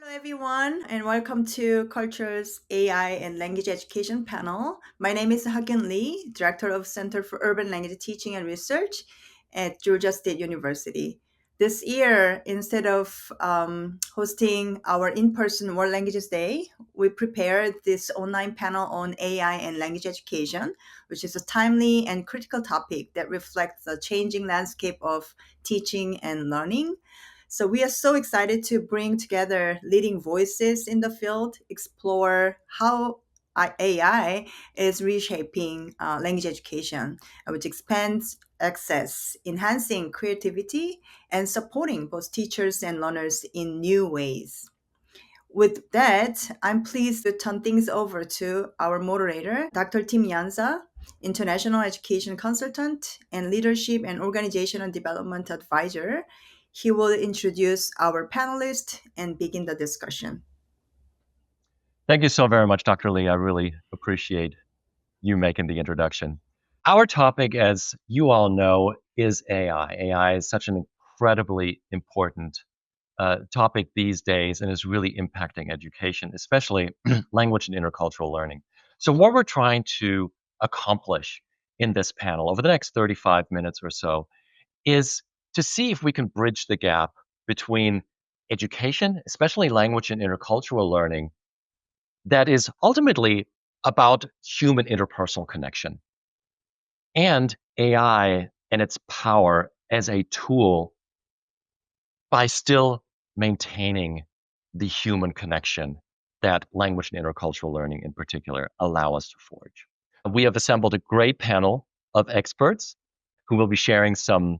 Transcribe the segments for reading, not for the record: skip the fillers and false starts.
Hello, everyone, and welcome to Culture's AI and Language Education panel. My name is Hakyoon Lee, Director of Center for Urban Language Teaching and Research at Georgia State University. This year, instead of hosting our in-person World Languages Day, we prepared this online panel on AI and language education, which is a timely and critical topic that reflects the changing landscape of teaching and learning. So we are so excited to bring together leading voices in the field, explore how AI is reshaping language education, which expands access, enhancing creativity, and supporting both teachers and learners in new ways. With that, I'm pleased to turn things over to our moderator, Dr. Tim Jansa, International Education Consultant and Leadership and Organizational Development Advisor. He will introduce our panelists and begin the discussion. Thank you so very much, Dr. Lee. I really appreciate you making the introduction. Our topic, as you all know, is AI. AI is such an incredibly important topic these days and is really impacting education, especially language and intercultural learning. So, what we're trying to accomplish in this panel over the next 35 minutes or so is to see if we can bridge the gap between education, especially language and intercultural learning, that is ultimately about human interpersonal connection and AI and its power as a tool by still maintaining the human connection that language and intercultural learning in particular allow us to forge. We have assembled a great panel of experts who will be sharing some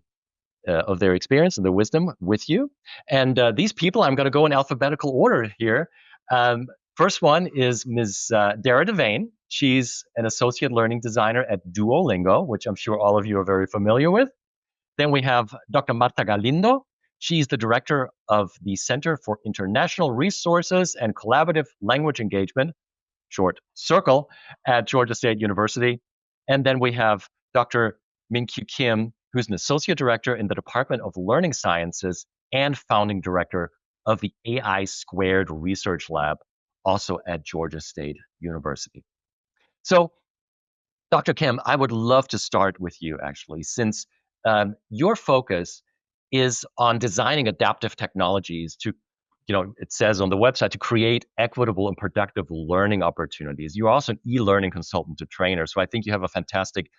of their experience and their wisdom with you. And these people, I'm going to go in alphabetical order here. Um, First one is Ms. Dara Devane. She's an associate learning designer at Duolingo, which I'm sure all of you are very familiar with. Then we have Dr. Marta Galindo. She's the director of the Center for International Resources and Collaborative Language Engagement, short CIRCLE, at Georgia State University. And then we have Dr. Kyu Kim, who's an associate director in the Department of Learning Sciences and founding director of the AI2 Research Lab, also at Georgia State University. So, Dr. Kim, I would love to start with you actually, since your focus is on designing adaptive technologies to, it says on the website, to create equitable and productive learning opportunities. You're also an e-learning consultant to trainers, so I think you have a fantastic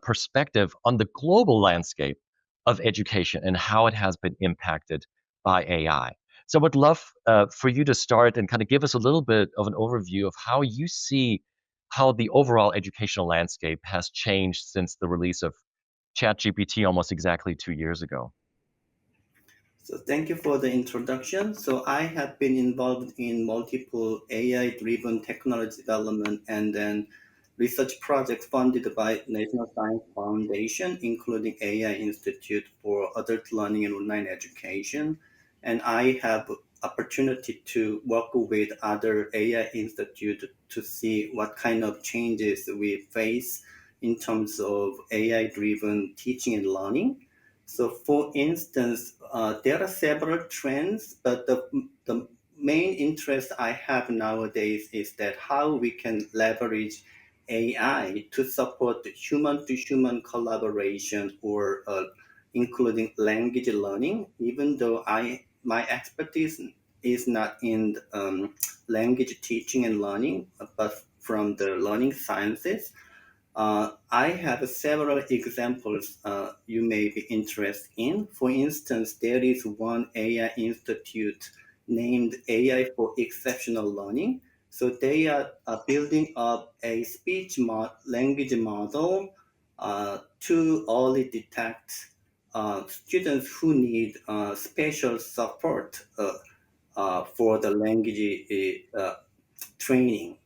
perspective on the global landscape of education and how it has been impacted by AI. So I would love for you to start and kind of give us a little bit of an overview of how you see how the overall educational landscape has changed since the release of ChatGPT almost exactly 2 years ago. So thank you for the introduction. So I have been involved in multiple AI-driven technology development and then research projects funded by National Science Foundation, including AI Institute for Adult Learning and Online Education. And I have opportunity to work with other AI institute to see what kind of changes we face in terms of AI-driven teaching and learning. So, for instance, there are several trends, but the main interest I have nowadays is that how we can leverage AI to support human-to-human collaboration or including language learning. Even though my expertise is not in language teaching and learning, but from the learning sciences. I have several examples you may be interested in. For instance, there is one AI institute named AI for Exceptional Learning. So they are building up a language model to early detect students who need special support for the language training.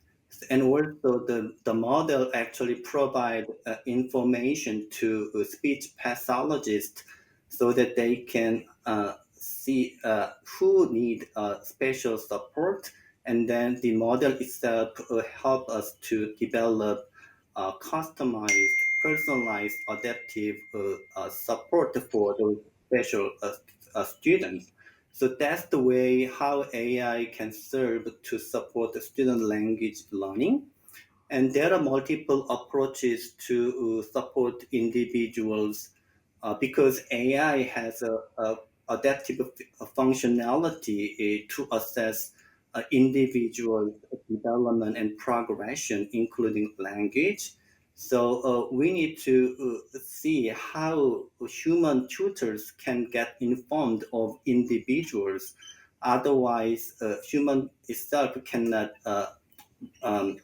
And also the model actually provide information to speech pathologists so that they can see who need special support. And then the model itself will help us to develop customized, personalized, adaptive support for those special students. So that's the way how AI can serve to support the student language learning. And there are multiple approaches to support individuals because AI has a adaptive functionality to assess individual development and progression, including language. So we need to see how human tutors can get informed of individuals. Otherwise, human itself cannot um,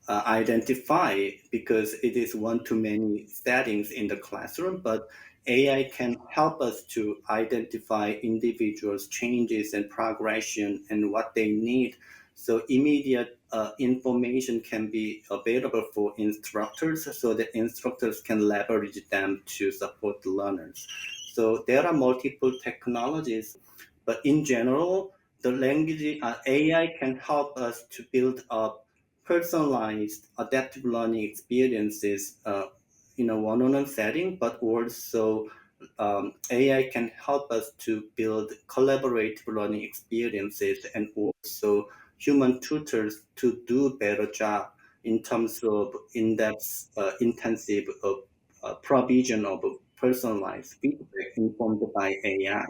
identify because it is one to many settings in the classroom, but AI can help us to identify individuals' changes and progression and what they need. So immediate information can be available for instructors so that instructors can leverage them to support the learners. So there are multiple technologies, but in general, the language AI can help us to build up personalized adaptive learning experiences in a one-on-one setting, but also AI can help us to build collaborative learning experiences and also human tutors to do better job in terms of in-depth, intensive provision of personalized feedback informed by AI.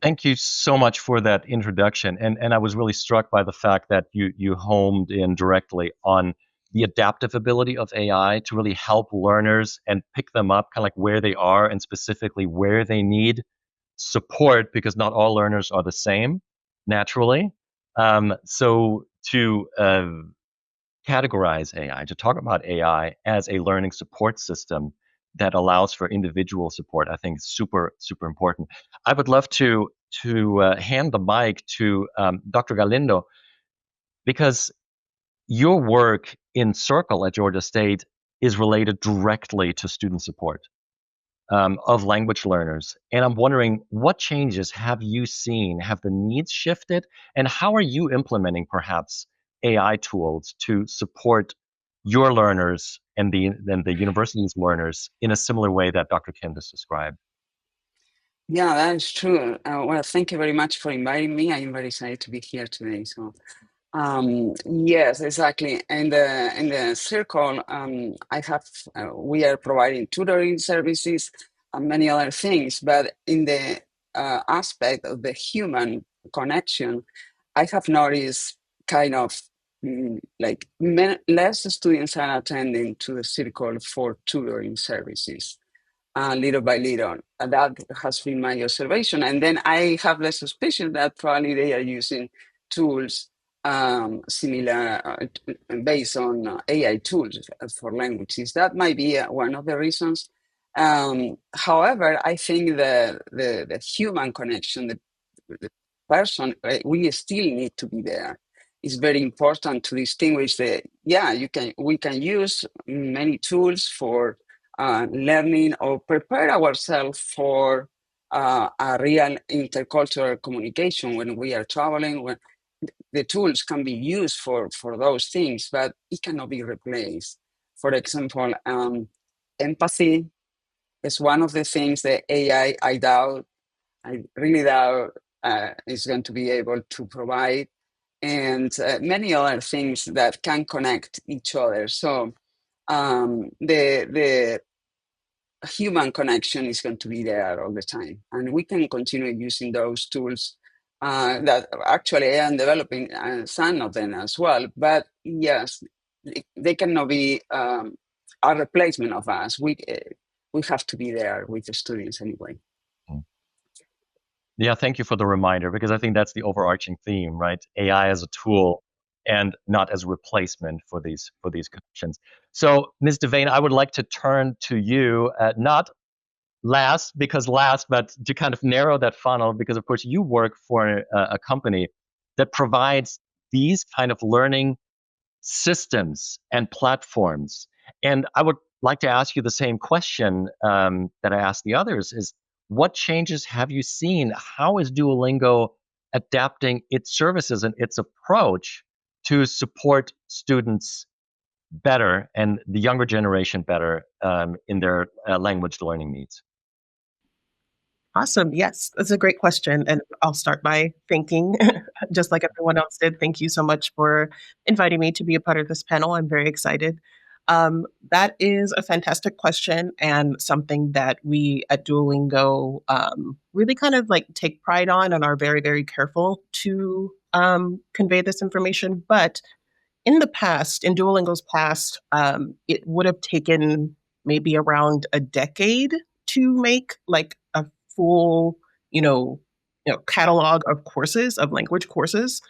Thank you so much for that introduction. And I was really struck by the fact that you homed in directly on the adaptive ability of AI to really help learners and pick them up kind of like where they are and specifically where they need support because not all learners are the same naturally. So to categorize AI, to talk about AI as a learning support system that allows for individual support, I think is super, super important. I would love to hand the mic to Dr. Galindo because your work in Circle at Georgia State is related directly to student support of language learners. And I'm wondering what changes have you seen? Have the needs shifted? And how are you implementing perhaps AI tools to support your learners and the university's learners in a similar way that Dr. Kim just described? Yeah, that is true. Well, thank you very much for inviting me. I am very excited to be here today. So, yes, exactly. In the circle, I have we are providing tutoring services and many other things. But in the aspect of the human connection, I have noticed kind of like less students are attending to the circle for tutoring services little by little. That has been my observation. And then I have the suspicion that probably they are using tools similar based on AI tools for languages. That might be one of the reasons. However, I think the human connection, the person, we still need to be there. It's very important to distinguish that, yeah, we can use many tools for learning or prepare ourselves for a real intercultural communication when we are traveling. When the tools can be used for those things, but it cannot be replaced. For example, empathy is one of the things that AI, I really doubt is going to be able to provide, and many other things that can connect each other. So the human connection is going to be there all the time, and we can continue using those tools that actually I am developing some of them as well. But yes, they cannot be a replacement of us. We have to be there with the students anyway. Yeah, thank you for the reminder because I think that's the overarching theme, right? AI as a tool and not as a replacement for these connections. So, Ms. Devane, I would like to turn to you, not last, but to kind of narrow that funnel because, of course, you work for a company that provides these kind of learning systems and platforms. And I would like to ask you the same question that I asked the others: is what changes have you seen? How is Duolingo adapting its services and its approach to support students better and the younger generation better in their language learning needs? Awesome. Yes, that's a great question. And I'll start by thanking, just like everyone else did, thank you so much for inviting me to be a part of this panel. I'm very excited. That is a fantastic question and something that we at Duolingo really kind of like take pride on and are very, very careful to convey this information. But in the past, in Duolingo's past, it would have taken maybe around a decade to make like a full, catalog of courses, of language courses,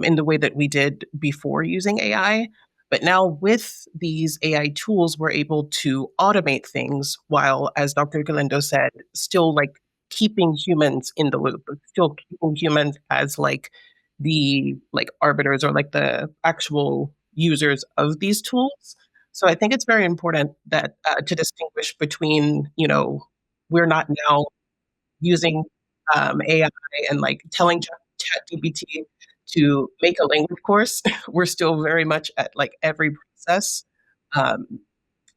in the way that we did before using AI. But now with these AI tools, we're able to automate things while, as Dr. Galindo said, still like keeping humans in the loop, still keeping humans as like the like arbiters or like the actual users of these tools. So I think it's very important that to distinguish between, we're not now using AI and like telling ChatGPT to make a language course. We're still very much at like every process um,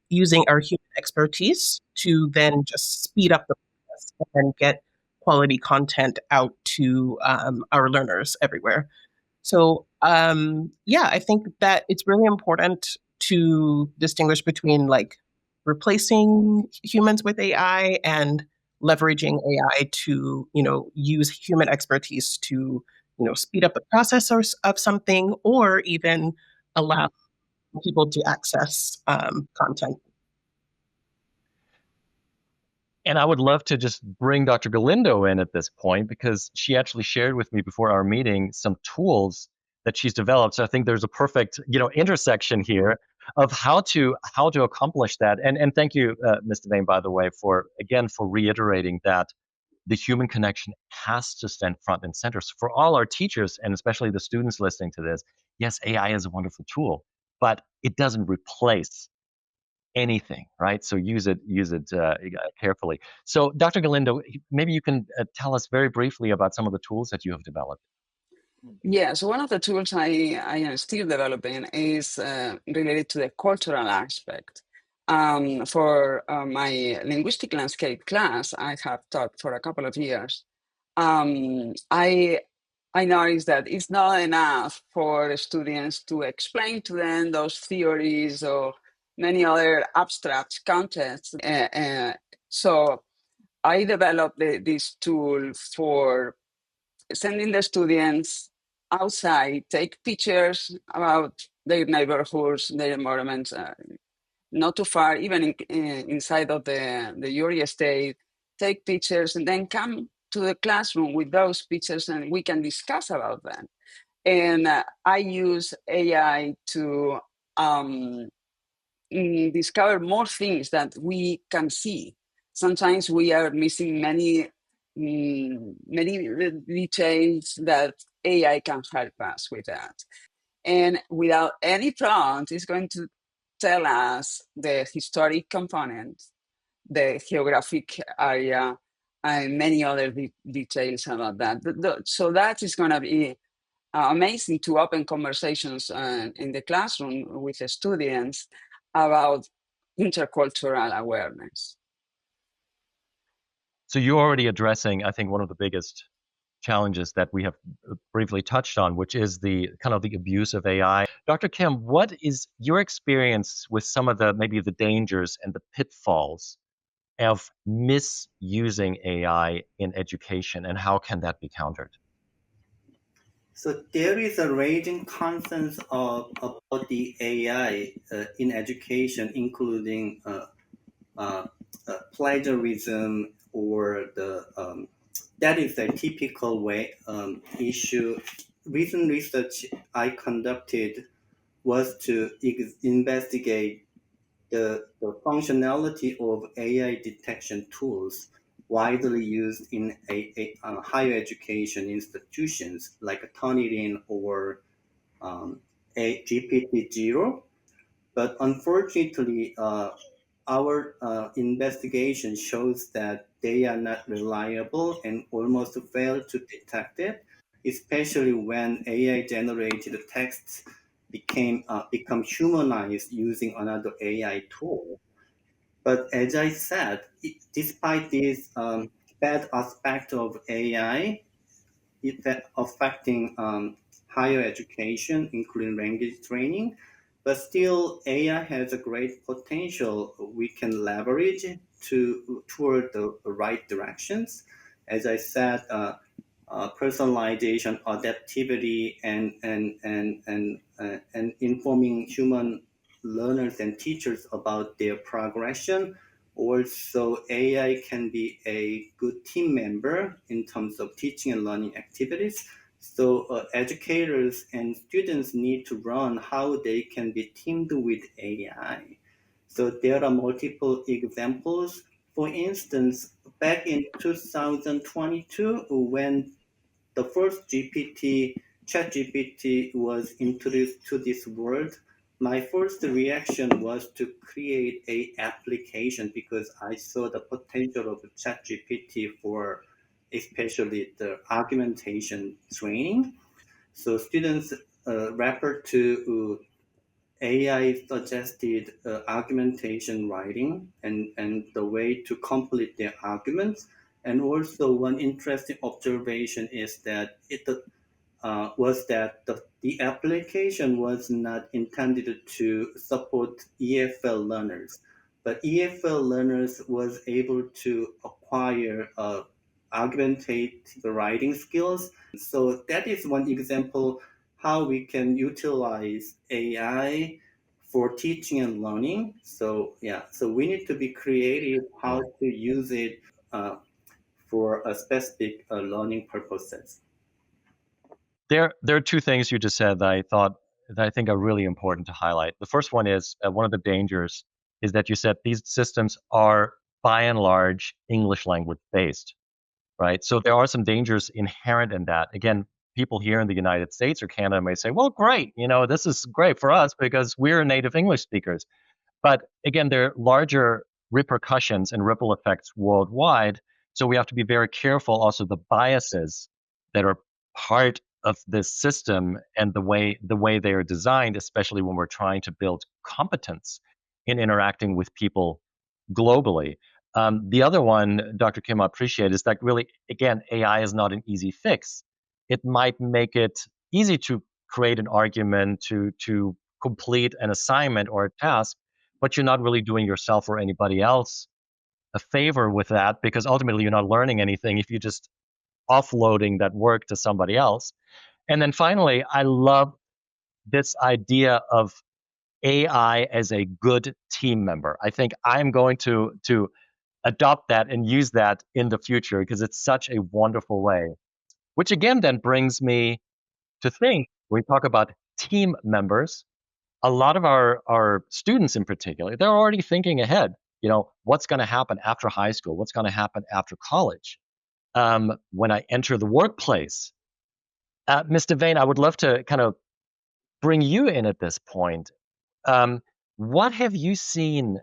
using our human expertise to then just speed up the process and get quality content out to our learners everywhere. So, yeah, I think that it's really important to distinguish between like replacing humans with AI and leveraging AI to, use human expertise to, speed up the process of something or even allow people to access content. And I would love to just bring Dr. Galindo in at this point because she actually shared with me before our meeting some tools that she's developed. So I think there's a perfect, intersection here of how to accomplish that. And thank you, Ms. Devane, by the way, for reiterating that the human connection has to stand front and center. So for all our teachers and especially the students listening to this, yes, AI is a wonderful tool, but it doesn't replace anything, right? So use it carefully. So, Dr. Galindo, maybe you can tell us very briefly about some of the tools that you have developed. Yeah, so one of the tools I am still developing is related to the cultural aspect. For my linguistic landscape class, I have taught for a couple of years. I noticed that it's not enough for the students to explain to them those theories or many other abstract concepts. So I developed this tool for sending the students outside, take pictures about their neighborhoods, their environments, not too far, even inside of the your estate, take pictures and then come to the classroom with those pictures and we can discuss about them. And I use AI to discover more things that we can see. Sometimes we are missing many details that AI can help us with that. And without any prompt, it's going to tell us the historic components, the geographic area, and many other details about that. So that is going to be amazing to open conversations in the classroom with the students about intercultural awareness. So you're already addressing, I think, one of the biggest challenges that we have briefly touched on, which is the kind of the abuse of AI. Dr. Kim, what is your experience with some of the maybe the dangers and the pitfalls of misusing AI in education, and how can that be countered? So there is a raging consensus about the AI in education, including plagiarism or the that is a typical way issue. Recent research I conducted was to investigate the functionality of AI detection tools widely used in higher education institutions like Tonirin or a GPT-0. But unfortunately, our investigation shows that they are not reliable and almost fail to detect it, especially when AI generated texts become humanized using another AI tool. But as I said, despite these bad aspect of AI affecting higher education, including language training. But still, AI has a great potential we can leverage toward the right directions. As I said, personalization, adaptivity, and informing human learners and teachers about their progression. Also, AI can be a good team member in terms of teaching and learning activities. So educators and students need to learn how they can be teamed with AI. So there are multiple examples. For instance, back in 2022, when the first ChatGPT was introduced to this world, my first reaction was to create a application because I saw the potential of ChatGPT for especially the argumentation training. So students refer to AI suggested argumentation writing and the way to complete their arguments. And also one interesting observation is that the application was not intended to support EFL learners, but EFL learners was able to acquire augmentate the writing skills. So that is one example how we can utilize AI for teaching and learning. So yeah, so we need to be creative how to use it for a specific learning purposes. There are two things you just said that I think are really important to highlight. The first one is one of the dangers is that you said these systems are by and large English language based, right? So there are some dangers inherent in that. Again, people here in the United States or Canada may say, "Well, great, this is great for us because we're native English speakers." But again, there are larger repercussions and ripple effects worldwide. So we have to be very careful also the biases that are part of this system and the way they are designed, especially when we're trying to build competence in interacting with people globally. The other one, Dr. Kim, I appreciate is that really, again, AI is not an easy fix. It might make it easy to create an argument, to complete an assignment or a task, but you're not really doing yourself or anybody else a favor with that because ultimately you're not learning anything if you're just offloading that work to somebody else. And then finally, I love this idea of AI as a good team member. I think I'm going to adopt that and use that in the future because it's such a wonderful way. Which again then brings me to think when we talk about team members, a lot of our students in particular, they're already thinking ahead. What's going to happen after high school? What's going to happen after college? When I enter the workplace, Mr. Vane, I would love to kind of bring you in at this point. Um, what have you seen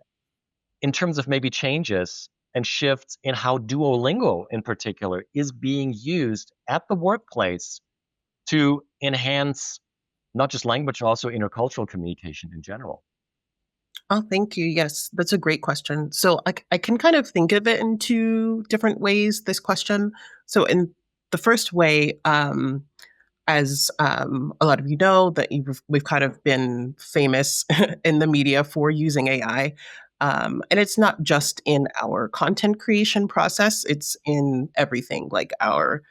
in terms of maybe changes and shifts in how Duolingo, in particular, is being used at the workplace to enhance not just language, but also intercultural communication in general? Oh, thank you. Yes, that's a great question. So I can kind of think of it in two different ways, this question. So in the first way, as a lot of you know, that we've kind of been famous in the media for using AI. And it's not just in our content creation process, it's in everything, like our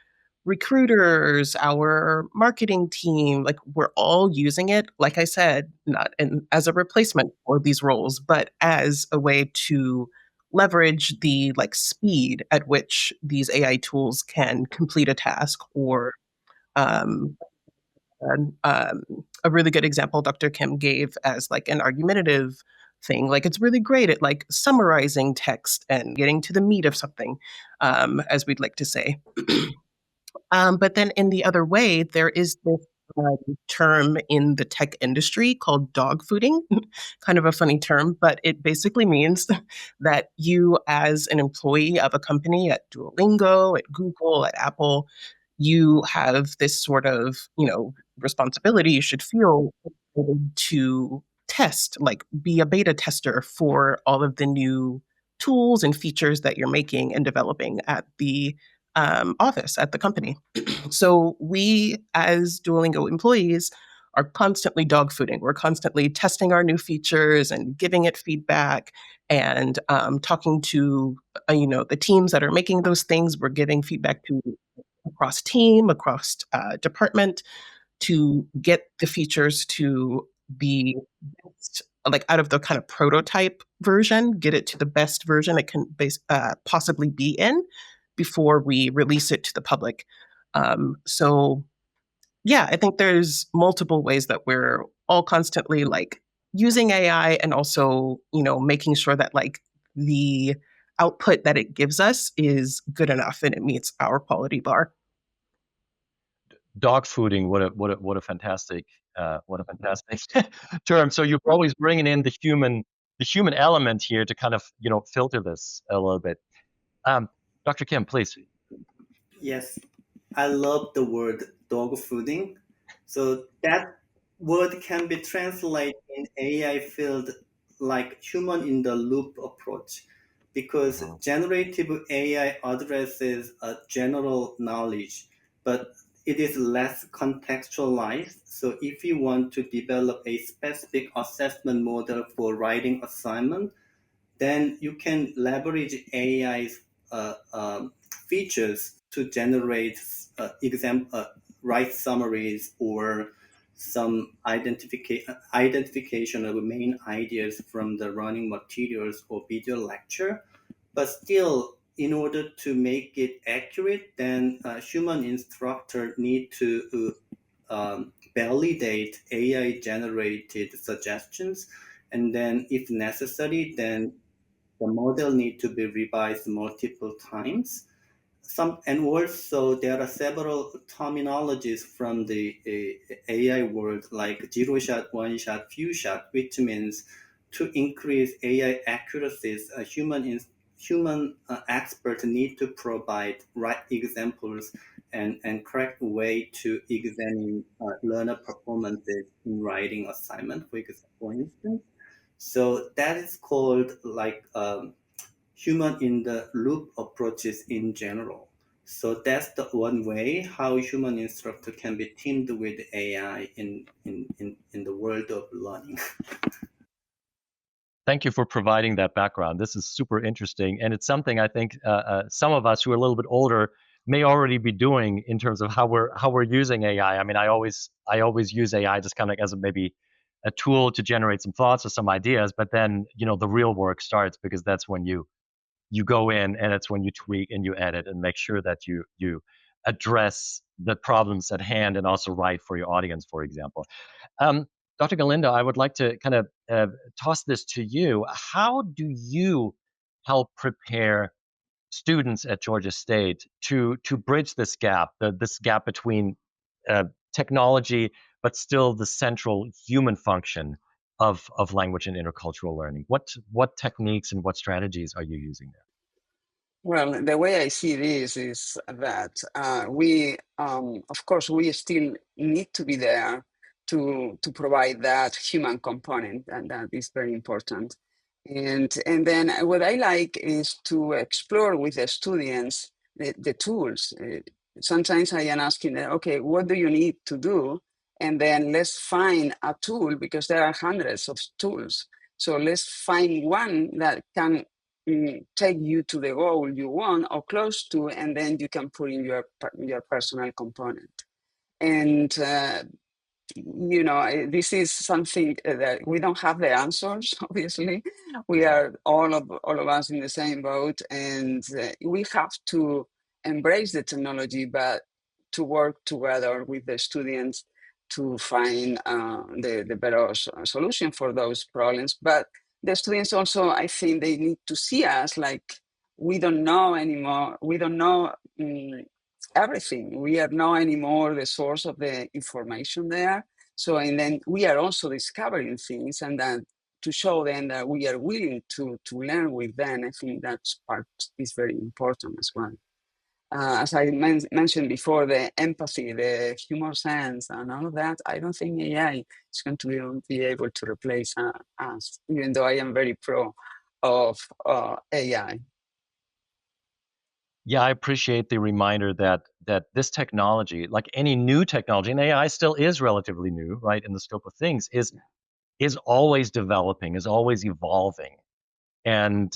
recruiters, our marketing team, like we're all using it, like I said, not as a replacement for these roles, but as a way to leverage the like speed at which these AI tools can complete a task or um, and, a really good example Dr. Kim gave as like an argumentative thing. Like it's really great at like summarizing text and getting to the meat of something, as we'd like to say. But then in the other way, there is this term in the tech industry called dog fooding, kind of a funny term, but it basically means that you, as an employee of a company at Duolingo, at Google, at Apple, you have this sort of, responsibility you should feel to test, like be a beta tester for all of the new tools and features that you're making and developing at the office, at the company. So we, as Duolingo employees, are constantly dogfooding. We're constantly testing our new features and giving it feedback and talking to the teams that are making those things. We're giving feedback to across team, across department to get the features to be best, like out of the kind of prototype version, get it to the best version it can possibly be in before we release it to the public. So yeah, I think there's multiple ways that we're all constantly like using AI and also, making sure that like the output that it gives us is good enough and it meets our quality bar. Dog fooding, what a fantastic term. So you're always bringing in the human element here to kind of filter this a little bit. Dr. Kim, please. Yes, I love the word dog fooding. So that word can be translated in AI field like human in the loop approach, because generative AI addresses a general knowledge, but it is less contextualized. So if you want to develop a specific assessment model for writing assignment, then you can leverage AI's features to generate write summaries or some identification of main ideas from the running materials or video lecture. But still, in order to make it accurate, then a human instructor need to validate AI generated suggestions, and then if necessary, then the model need to be revised multiple times. And also there are several terminologies from the AI world, like zero shot, one shot, few shot, which means to increase AI accuracies, human experts need to provide right examples and correct way to examine learner performances in writing assignment, for instance. So that is called like human in the loop approaches in general. So that's the one way how human instructor can be teamed with AI in the world of learning. Thank you for providing that background. This is super interesting, and it's something I think some of us who are a little bit older may already be doing in terms of how we're using AI. I mean, I always use AI just kind of as maybe a tool to generate some thoughts or some ideas, but then the real work starts, because that's when you go in, and it's when you tweak and you edit and make sure that you address the problems at hand and also write for your audience, for example. Um, Dr. Galindo, I would like to kind of toss this to you. How do you help prepare students at Georgia State to bridge this gap, this gap between technology, but still the central human function of language and intercultural learning? What techniques and what strategies are you using there? Well, the way I see this is that of course, we still need to be there to provide that human component, and that is very important. And then what I like is to explore with the students the tools. Sometimes I am asking them, okay, what do you need to do? And then let's find a tool, because there are hundreds of tools. So let's find one that can take you to the goal you want or close to, and then you can put in your personal component. And this is something that we don't have the answers. Obviously, we are all of us in the same boat, and we have to embrace the technology, but to work together with the students to find the better solution for those problems. But the students also, I think, they need to see us like we don't know anymore. We don't know everything. We are not anymore the source of the information there. So, and then we are also discovering things, and that to show them that we are willing to learn with them. I think that part is very important as well. As I mentioned before, the empathy, the humor sense, and all of that, I don't think AI is going to be able to replace us, even though I am very pro of AI. Yeah, I appreciate the reminder that this technology, like any new technology, and AI still is relatively new, right, in the scope of things, is always developing, is always evolving. And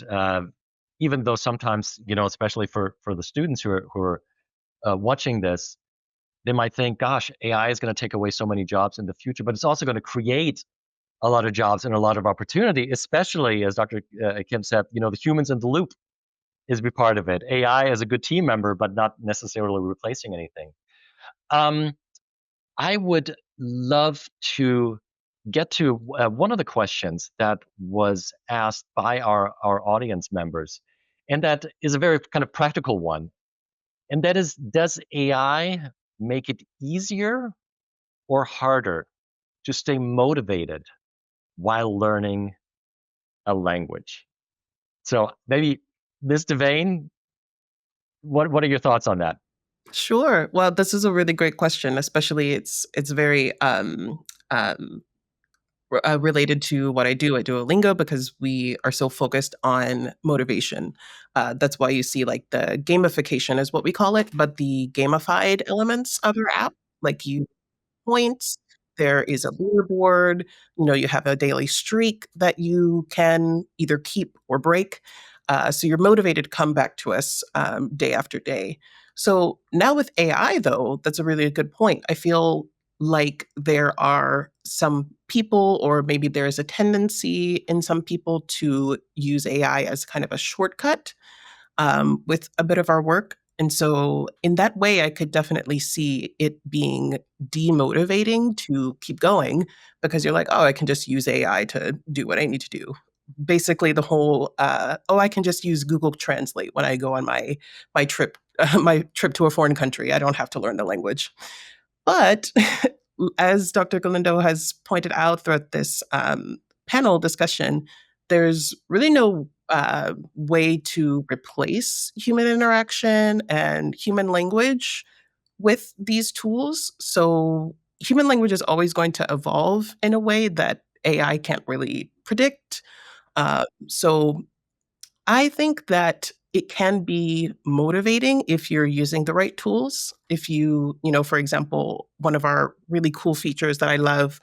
even though sometimes, especially for the students who are watching this, they might think, "Gosh, AI is going to take away so many jobs in the future," but it's also going to create a lot of jobs and a lot of opportunity, especially as Dr. Kim said, the humans in the loop is a big part of it. AI as a good team member, but not necessarily replacing anything. Um, I would love to get to one of the questions that was asked by our audience members, and that is a very kind of practical one. And that is, does AI make it easier or harder to stay motivated while learning a language? So maybe, Ms. Devane, what are your thoughts on that? Sure. Well, this is a really great question, especially it's very um, related to what I do at Duolingo because we are so focused on motivation. That's why you see like the gamification is what we call it, but the gamified elements of your app, like you points. There is a leaderboard. You have a daily streak that you can either keep or break. So you're motivated to come back to us day after day. So now with AI, though, that's a really good point. I feel like there are some people, or maybe there's a tendency in some people to use AI as kind of a shortcut with a bit of our work. And so, in that way, I could definitely see it being demotivating to keep going because you're like, oh, I can just use AI to do what I need to do. Basically, the whole, oh, I can just use Google Translate when I go on my trip, my trip to a foreign country. I don't have to learn the language. But as Dr. Galindo has pointed out throughout this panel discussion, there's really no way to replace human interaction and human language with these tools. So, human language is always going to evolve in a way that AI can't really predict. So, I think that it can be motivating if you're using the right tools. If for example, one of our really cool features that I love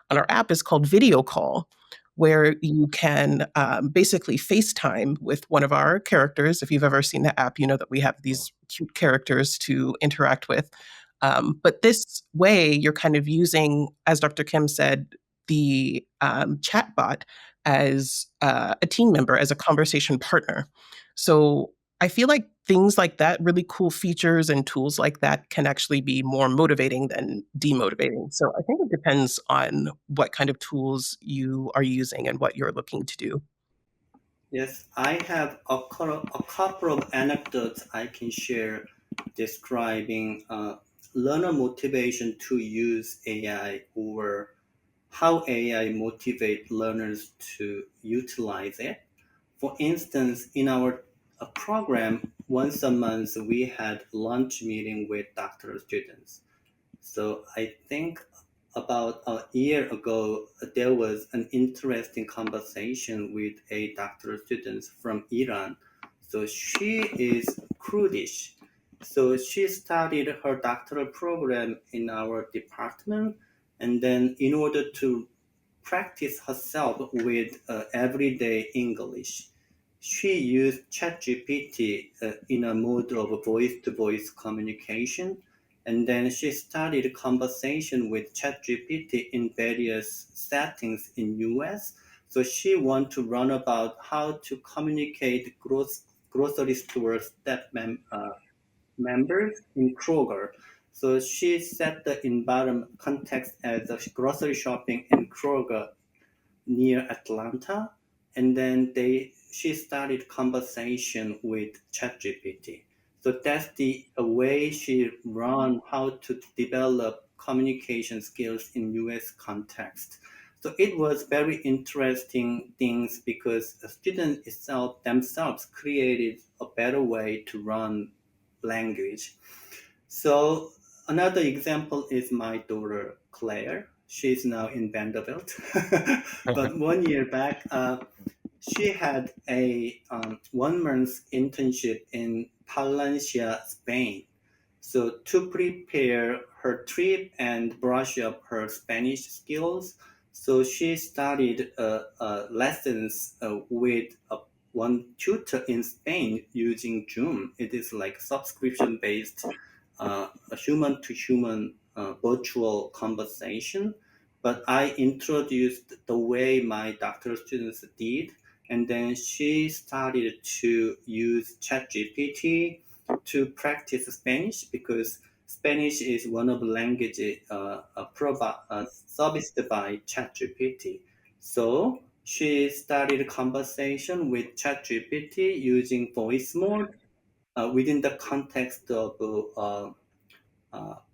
on our app is called Video Call, where you can basically FaceTime with one of our characters. If you've ever seen the app, you know that we have these cute characters to interact with. But this way, you're kind of using, as Dr. Kim said, the chatbot as a team member, as a conversation partner. So I feel like things like that, really cool features and tools like that, can actually be more motivating than demotivating. So I think it depends on what kind of tools you are using and what you're looking to do. Yes, I have a couple of anecdotes I can share describing learner motivation to use AI, or how AI motivate learners to utilize it. For instance, in our program, once a month we had lunch meeting with doctoral students. So I think about a year ago, there was an interesting conversation with a doctoral student from Iran. So she is Kurdish. So she started her doctoral program in our department. And then in order to practice herself with everyday English, she used ChatGPT in a mode of voice-to-voice communication, and then she started conversation with ChatGPT in various settings in US. So she want to run about how to communicate grocery store members in Kroger. So she set the environment context as a grocery shopping in Kroger near Atlanta, and then she started conversation with ChatGPT. So that's the way she run how to develop communication skills in US context. So it was very interesting things because the students itself themselves created a better way to run language. So another example is my daughter Claire. She's now in Vanderbilt. But 1 year back, she had a 1 month internship in Palencia, Spain. So to prepare her trip and brush up her Spanish skills, so she studied lessons with one tutor in Spain using Zoom. It is like subscription based, a human to human virtual conversation. But I introduced the way my doctoral students did, and then she started to use ChatGPT to practice Spanish because Spanish is one of the languages serviced by ChatGPT. So she started conversation with ChatGPT using voice mode within the context of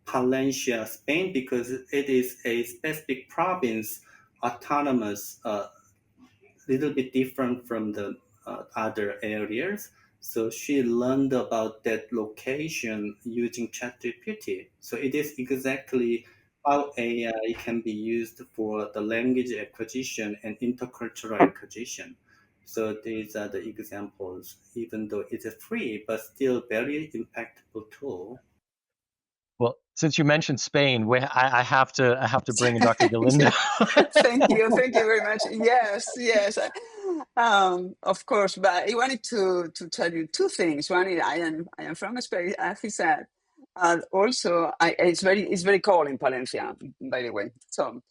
Palencia, Spain, because it is a specific province, autonomous, little bit different from the other areas. So she learned about that location using ChatGPT. So it is exactly how AI can be used for the language acquisition and intercultural acquisition. So these are the examples, even though it's free, but still very impactful tool. Well, since you mentioned Spain, I have to bring in Dr. Galindo. Thank you very much. Yes, yes, of course. But I wanted to tell you two things. One is I am from Spain, as he said. Also, it's very cold in Palencia, by the way. So,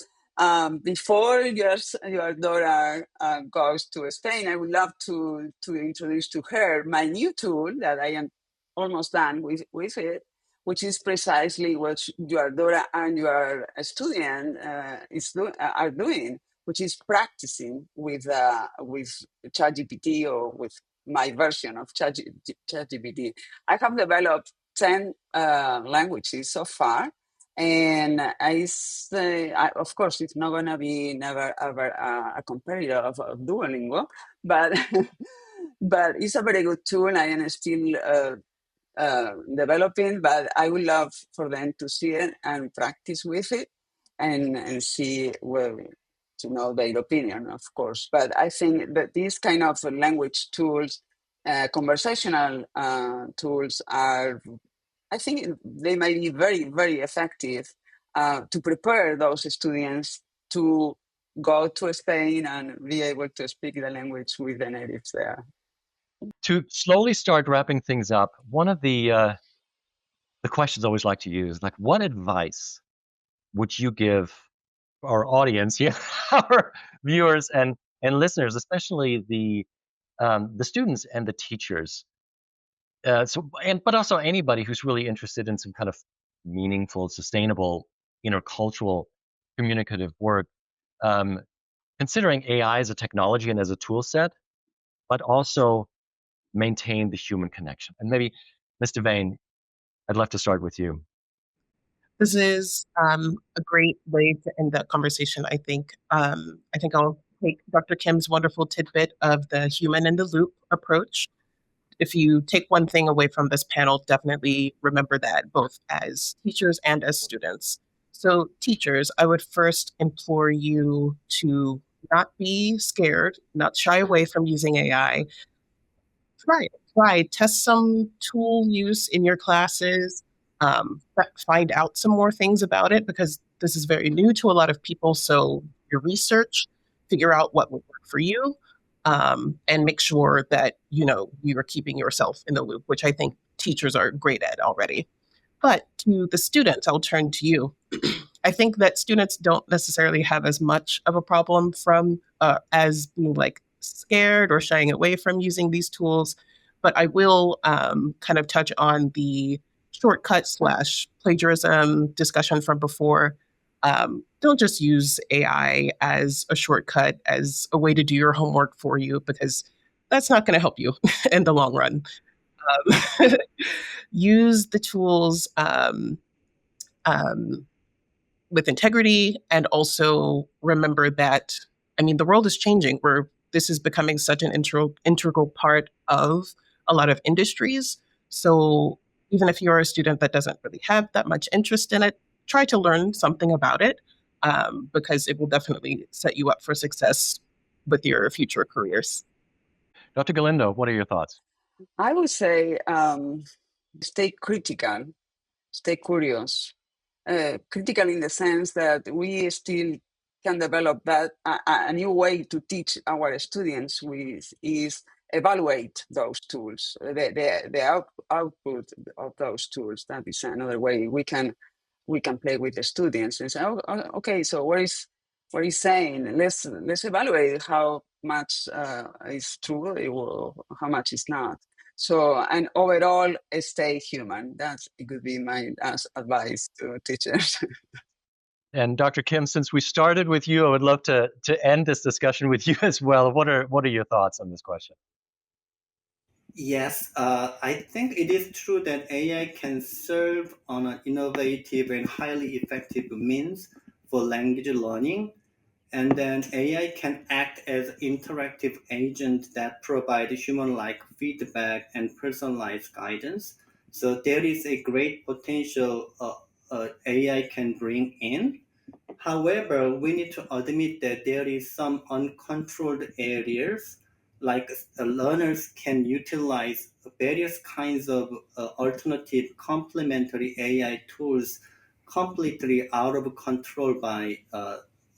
before your daughter goes to Spain, I would love to introduce to her my new tool that I am almost done with it, which is precisely what your daughter and your student are doing, which is practicing with ChatGPT or with my version of ChatGPT. I have developed 10 languages so far. And of course, it's not going to be never ever a competitor of Duolingo, but but it's a very good tool. I am still developing, but I would love for them to see it and practice with it and see well to know their opinion, of course. But I think that these kind of language tools, conversational tools are, I think they may be very, very effective to prepare those students to go to Spain and be able to speak the language with the natives there. To slowly start wrapping things up, one of the questions I always like to use, like, what advice would you give our audience, yeah, our viewers and listeners, especially the students and the teachers, but also anybody who's really interested in some kind of meaningful, sustainable, intercultural, communicative work, um, considering AI as a technology and as a tool set, but also maintain the human connection. And maybe, Mr. Vane, I'd love to start with you. This is a great way to end the conversation, I think. I think I'll take Dr. Kim's wonderful tidbit of the human in the loop approach. If you take one thing away from this panel, definitely remember that, both as teachers and as students. So, teachers, I would first implore you to not be scared, not shy away from using AI. Test some tool use in your classes. Find out some more things about it because this is very new to a lot of people. So your research, figure out what would work for you, and make sure that you are keeping yourself in the loop, which I think teachers are great at already. But to the students, I'll turn to you. I think that students don't necessarily have as much of a problem from as being like scared or shying away from using these tools. But I will kind of touch on the shortcut slash plagiarism discussion from before. Don't just use AI as a shortcut, as a way to do your homework for you, because that's not going to help you in the long run. Use the tools um, with integrity, and also remember that, I mean, the world is changing, where this is becoming such an integral part of a lot of industries. So even if you're a student that doesn't really have that much interest in it, try to learn something about it, because it will definitely set you up for success with your future careers? Dr. Galindo, what are your thoughts? I would say stay critical, stay curious. Critical in the sense that we still can develop that a new way to teach our students with is evaluate those tools, the output of those tools. That is another way we can play with the students and say, okay, so what is saying? Let's evaluate how much is true or how much is not. So, and overall, stay human. That could be my advice to teachers. And Dr. Kim, since we started with you, I would love to end this discussion with you as well. What are your thoughts on this question? Yes, I think it is true that AI can serve on an innovative and highly effective means for language learning. And then AI can act as interactive agent that provide human-like feedback and personalized guidance. So there is a great potential AI can bring in. However, we need to admit that there is some uncontrolled areas, like learners can utilize various kinds of alternative complementary AI tools completely out of control by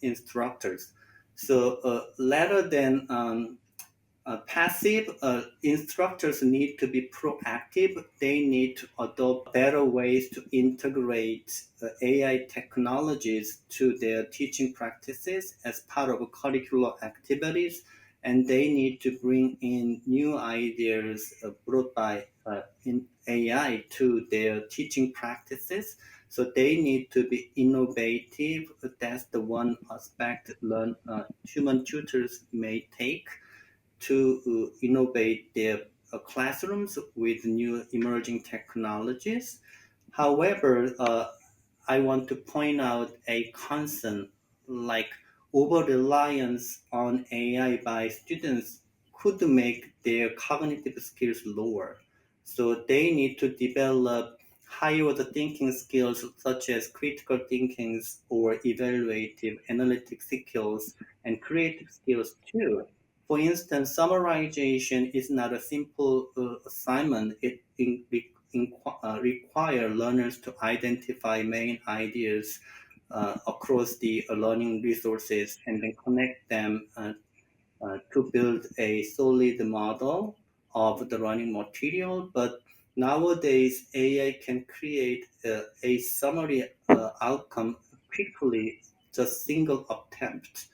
instructors. So rather than passive, instructors need to be proactive. They need to adopt better ways to integrate AI technologies to their teaching practices as part of curricular activities. And they need to bring in new ideas brought by in AI to their teaching practices. So they need to be innovative. That's the one aspect human tutors may take to innovate their classrooms with new emerging technologies. However, I want to point out a concern like over reliance on AI by students could make their cognitive skills lower. So they need to develop higher order thinking skills such as critical thinking or evaluative analytic skills and creative skills too. For instance, summarization is not a simple assignment. It require learners to identify main ideas across the learning resources and then connect them to build a solid model of the learning material. But nowadays, AI can create a summary outcome quickly, just single attempt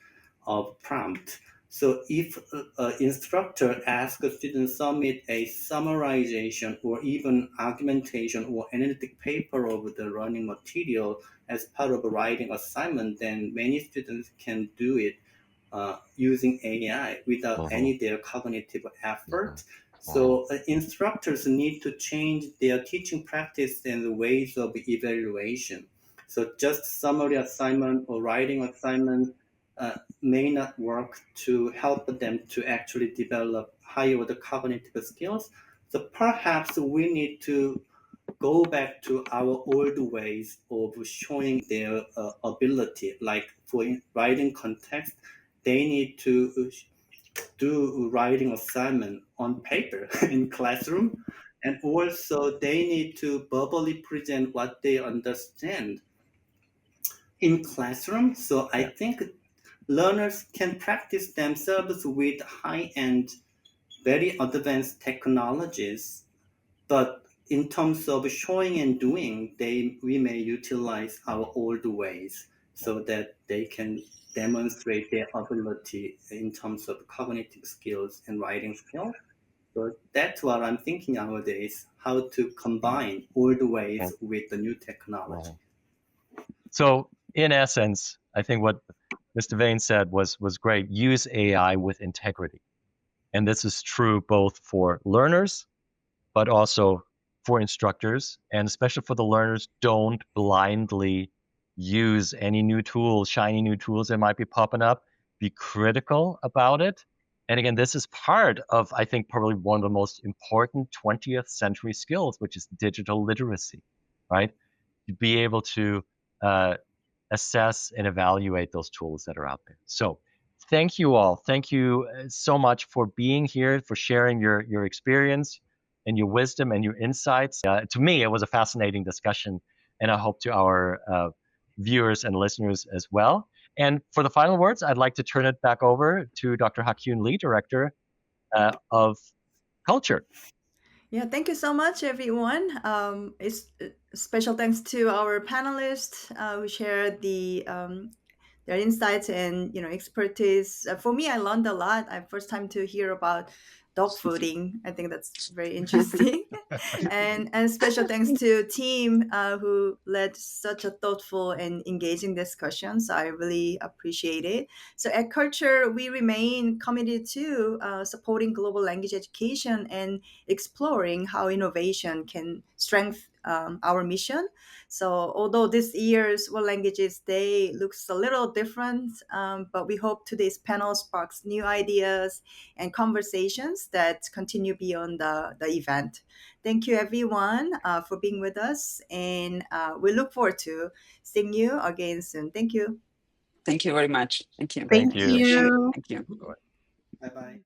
of prompt. So if an instructor asks a student submit a summarization or even argumentation or analytic paper of the learning material as part of a writing assignment, then many students can do it using AI without any their cognitive effort. So instructors need to change their teaching practice and the ways of evaluation. So just summary assignment or writing assignment may not work to help them to actually develop higher order cognitive skills. So perhaps we need to go back to our old ways of showing their ability. Like for writing context, they need to do writing assignment on paper in classroom, and also they need to verbally present what they understand in classroom. So I Yeah. think learners can practice themselves with high-end, very advanced technologies, but in terms of showing and doing, we may utilize our old ways so that they can demonstrate their ability in terms of cognitive skills and writing skills. So that's what I'm thinking nowadays, how to combine old ways with the new technology. So, in essence, I think what Mr. Vane said was great. Use AI with integrity, and this is true both for learners, but also for instructors, and especially for the learners. Don't blindly use any new tools, shiny new tools that might be popping up. Be critical about it. And again, this is part of, I think, probably one of the most important 20th century skills, which is digital literacy, right? To be able to assess and evaluate those tools that are out there. So thank you all. Thank you so much for being here, for sharing your experience and your wisdom and your insights. To me, it was a fascinating discussion, and I hope to our viewers and listeners as well. And for the final words, I'd like to turn it back over to Dr. Hakyoon Lee, Director of Culture. Yeah, thank you so much, everyone. It's special thanks to our panelists who shared their insights and expertise. For me, I learned a lot. I first time to hear about dog fooding. I think that's very interesting. And special thanks to team who led such a thoughtful and engaging discussion. So I really appreciate it. So at Culture, we remain committed to supporting global language education and exploring how innovation can strengthen our mission. So although this year's World Languages Day looks a little different, but we hope today's panel sparks new ideas and conversations that continue beyond the event. Thank you, everyone, for being with us, and we look forward to seeing you again soon. Thank you. Thank you very much. Thank you. Thank Thank you. Appreciate it. you. Thank you. Bye bye.